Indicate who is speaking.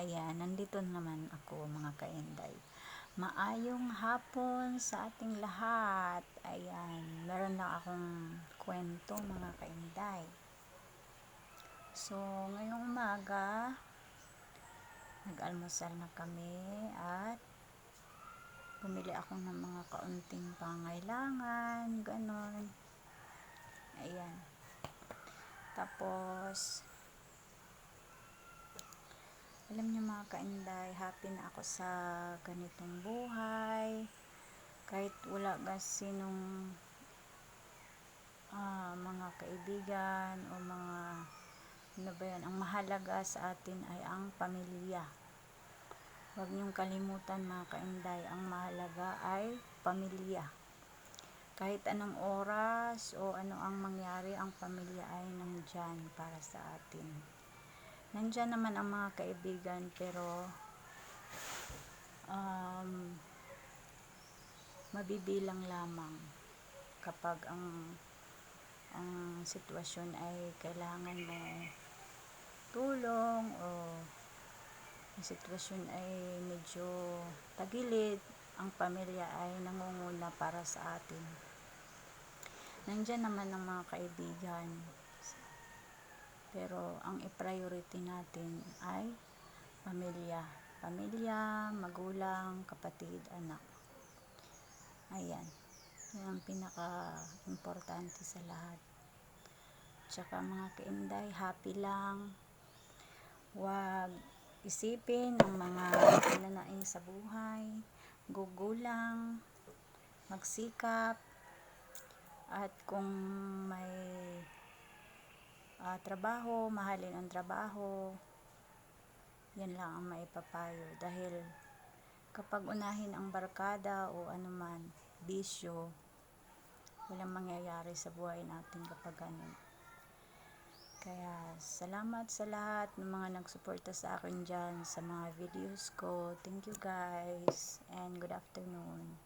Speaker 1: Ayan, nandito naman ako mga kainday. Maayong hapon sa ating lahat. Ayan, meron lang akong kwento mga kainday. So, ngayong umaga, nag-almusal na kami at bumili ako ng mga kaunting pangailangan, ganon. Ayan. Tapos, alam niyo mga kainday, happy na ako sa ganitong buhay. Kahit wala kasi nung mga kaibigan o mga ano ba yan, ang mahalaga sa atin ay ang pamilya. Huwag niyong kalimutan mga kainday, ang mahalaga ay pamilya. Kahit anong oras o ano ang mangyari, ang pamilya ay nandyan para sa atin. Nandyan naman ang mga kaibigan, pero mabibilang lamang kapag ang sitwasyon ay kailangan mo tulong o ang sitwasyon ay medyo tagilid, ang pamilya ay nangunguna para sa atin. Nandyan naman ang mga kaibigan, pero ang i-priority natin ay pamilya. Pamilya, magulang, kapatid, anak. Ayan. Yan ang pinaka-importante sa lahat. Tsaka mga kainday, happy lang. Huwag isipin ang mga hinanaing sa buhay. Gugulang, magsikap, at kung may trabaho, mahalin ang trabaho. Yan lang ang maipapayo. Dahil kapag unahin ang barkada o anuman, bisyo, walang mangyayari sa buhay natin kapag ganun. Kaya salamat sa lahat ng mga nagsuporta sa akin dyan sa mga videos ko. Thank you guys and good afternoon.